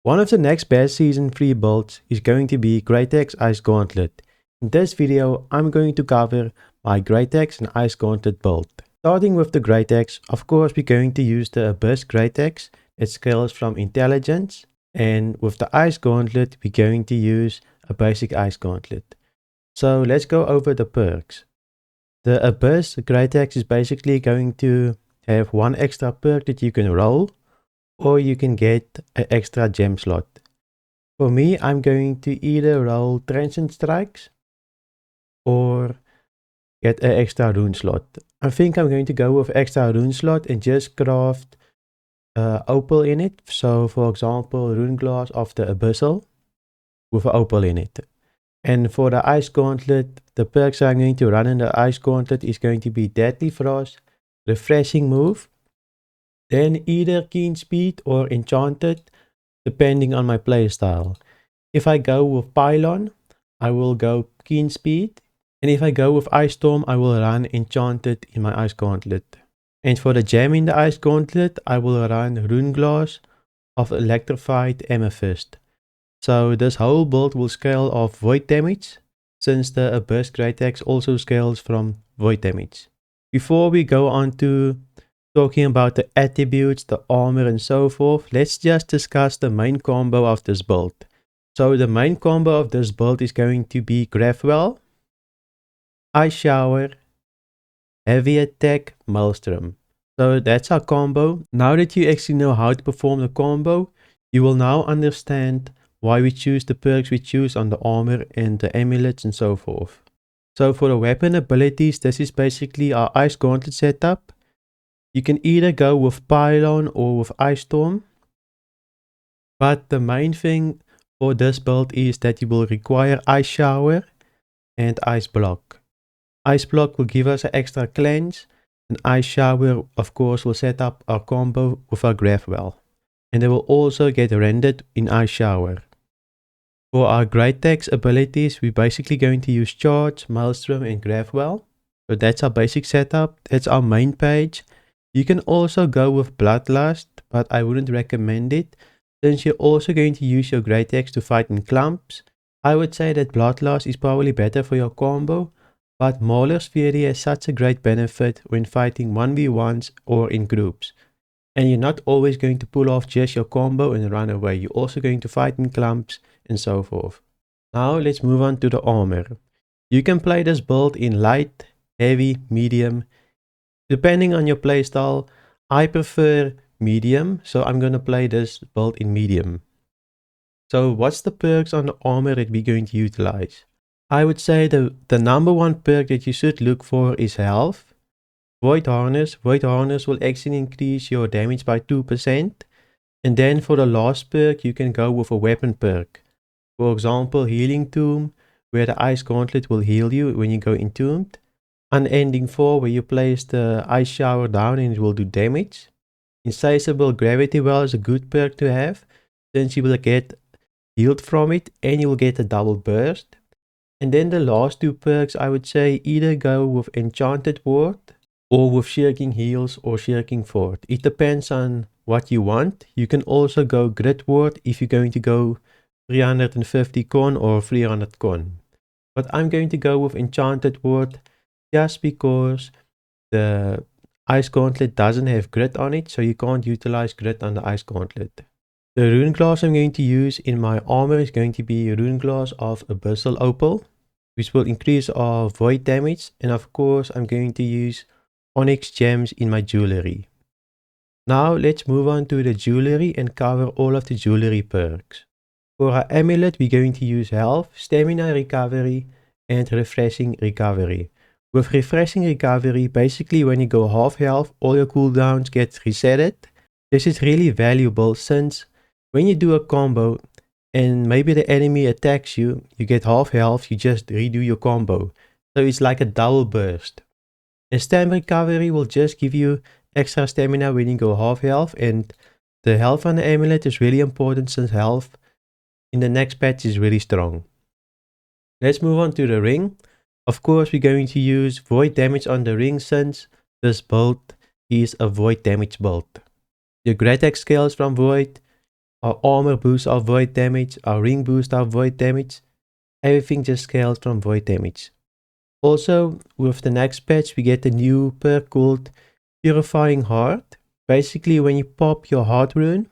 One of the next best Season 3 builds is going to be Greatex Ice Gauntlet. In this video, I'm going to cover my Greatex and Ice Gauntlet build. Starting with the Greatex, of course we're going to use the Abyss Greatex. It scales from Intelligence. And with the Ice Gauntlet, we're going to use a basic Ice Gauntlet. So let's go over the perks. The Abyss Greatex is basically going to have one extra perk that you can roll, or you can get an extra gem slot. For me, I'm going to either roll Transient Strikes or get an extra rune slot. I think I'm going to go with extra rune slot and just craft opal in it. So for example, rune glass of the Abyssal with an opal in it. And for the Ice Gauntlet, the perks I'm going to run in the Ice Gauntlet is going to be Deadly Frost, Refreshing Move, then either Keen Speed or Enchanted, depending on my playstyle. If I go with Pylon, I will go Keen Speed. And if I go with Ice Storm, I will run Enchanted in my Ice Gauntlet. And for the gem in the Ice Gauntlet, I will run Rune Glass of Electrified Amethyst. So this whole build will scale off void damage, since the Abyss Greatex also scales from void damage. Before we go on to talking about the attributes, the armor and so forth, let's just discuss the main combo of this build. So the main combo of this build is going to be Grathwell, Ice Shower, Heavy Attack, Maelstrom. So that's our combo. Now that you actually know how to perform the combo, you will now understand why we choose the perks we choose on the armor and the amulets and so forth. So for the weapon abilities, this is basically our Ice Gauntlet setup. You can either go with Pylon or with Ice Storm. But the main thing for this build is that you will require Ice Shower and Ice Block. Ice Block will give us an extra cleanse, and Ice Shower of course will set up our combo with our Grathwell. And they will also get rendered in Ice Shower. For our Greatex abilities, we're basically going to use Charge, Maelstrom and Grathwell. So that's our basic setup, that's our main page. You can also go with Bloodlust, but I wouldn't recommend it, since you're also going to use your Greatex to fight in clumps. I would say that Bloodlust is probably better for your combo, but Mauler's Fury has such a great benefit when fighting 1v1s or in groups. And you're not always going to pull off just your combo and run away, you're also going to fight in clumps and so forth. Now let's move on to the armor. You can play this build in light, heavy, medium. Depending on your playstyle, I prefer medium, so I'm going to play this build in medium. So what's the perks on the armor that we're going to utilize? I would say the number one perk that you should look for is health. Void Harness will actually increase your damage by 2%. And then for the last perk, you can go with a weapon perk. For example, Healing Tomb, where the Ice Gauntlet will heal you when you go entombed. Unending 4, where you place the Ice Shower down and it will do damage. Insatiable Gravity Well is a good perk to have, since you will get healed from it and you will get a double burst. And then the last two perks, I would say either go with Enchanted Ward or with Shirking Heals or Shirking Fort. It depends on what you want. You can also go Grit Ward if you're going to go 350 con or 300 con. But I'm going to go with Enchanted Ward just because the Ice Gauntlet doesn't have grit on it, so you can't utilize grit on the Ice Gauntlet. The rune glass I'm going to use in my armor is going to be rune glass of Abyssal Opal, which will increase our void damage, and of course I'm going to use onyx gems in my jewelry. Now let's move on to the jewelry and cover all of the jewelry perks. For our amulet, we're going to use health, stamina recovery and refreshing recovery. With refreshing recovery, basically when you go half health, all your cooldowns get resetted. This is really valuable since when you do a combo and maybe the enemy attacks you, you get half health, you just redo your combo. So it's like a double burst. And stamina recovery will just give you extra stamina when you go half health, and the health on the amulet is really important since health in the next patch is really strong. Let's move on to the ring. Of course, we're going to use void damage on the ring since this build is a void damage build. Your Greatex scales from void, Our armor boosts our void damage, our ring boosts our void damage. Everything just scales from void damage. Also, with the next patch, we get a new perk called Purifying Heart. Basically, when you pop your heart rune,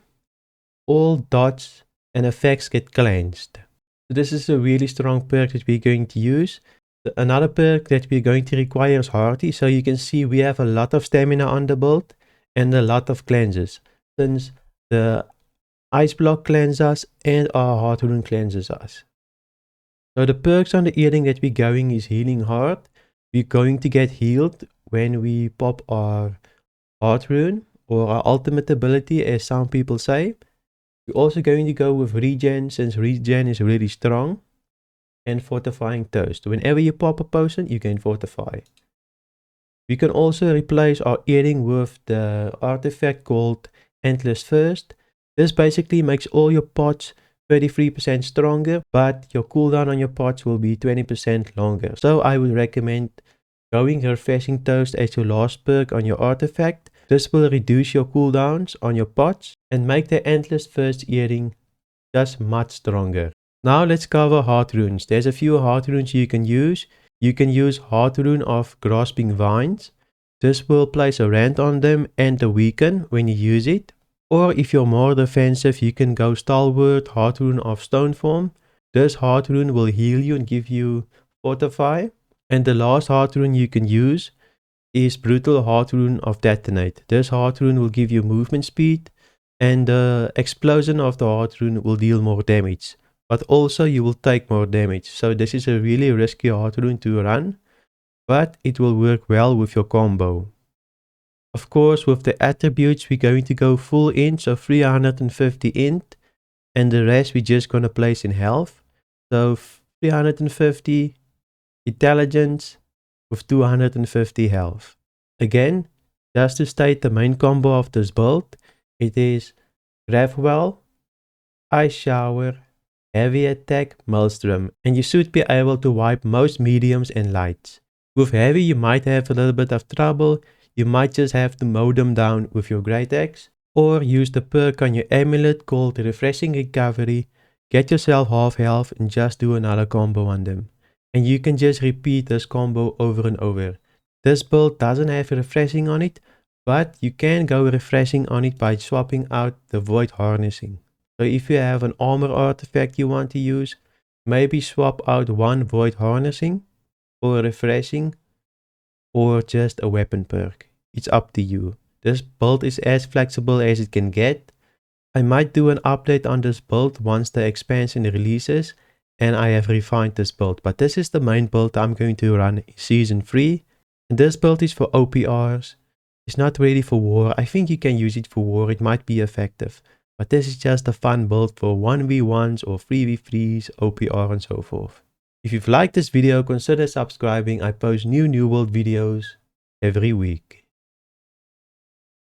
all dots and effects get cleansed. So this is a really strong perk that we're going to use. Another perk that we're going to require is Hearty. So you can see we have a lot of stamina on the build and a lot of cleanses. Since the Ice Block cleanses us and our Heart Rune cleanses us. So the perks on the earring that we're going is Healing Heart. We're going to get healed when we pop our Heart Rune or our ultimate ability, as some people say. We're also going to go with Regen, since Regen is really strong. And Fortifying Toast. Whenever you pop a potion, you can fortify. We can also replace our earring with the artifact called Endless Thirst. This basically makes all your pots 33% stronger, but your cooldown on your pots will be 20% longer. So I would recommend going Refreshing Toast as your last perk on your artifact. This will reduce your cooldowns on your pots and make the Endless Thirst earring just much stronger. Now let's cover heart runes. There's a few heart runes you can use. You can use Heart Rune of Grasping Vines. This will place a rend on them and a weaken when you use it. Or if you're more defensive, you can go Stalwart Heart Rune of Stoneform. This Heart Rune will heal you and give you Fortify. And the last Heart Rune you can use is Brutal Heart Rune of Detonate. This Heart Rune will give you movement speed, and the explosion of the Heart Rune will deal more damage. But also you will take more damage. So this is a really risky Heart Rune to run, but it will work well with your combo. Of course, with the attributes, we're going to go full int, so 350 int, and the rest we're just going to place in health. So 350 intelligence with 250 health. Again, just to state the main combo of this build, it is Gravwell, Ice Shower, Heavy Attack, Maelstrom, and you should be able to wipe most mediums and lights. With heavy you might have a little bit of trouble, you might just have to mow them down with your Great Axe, or use the perk on your amulet called Refreshing Recovery, get yourself half health and just do another combo on them. And you can just repeat this combo over and over. This build doesn't have refreshing on it, but you can go refreshing on it by swapping out the Void Harnessing. So if you have an armor artifact you want to use, maybe swap out one Void Harnessing for refreshing or just a weapon perk. It's up to you. This build is as flexible as it can get. I might do an update on this build once the expansion releases and I have refined this build, but this is the main build I'm going to run in Season 3. And this build is for OPRs. It's not ready for war. I think you can use it for war, it might be effective. But this is just a fun build for 1v1s or 3v3s, OPR and so forth. If you've liked this video, consider subscribing. I post new World videos every week.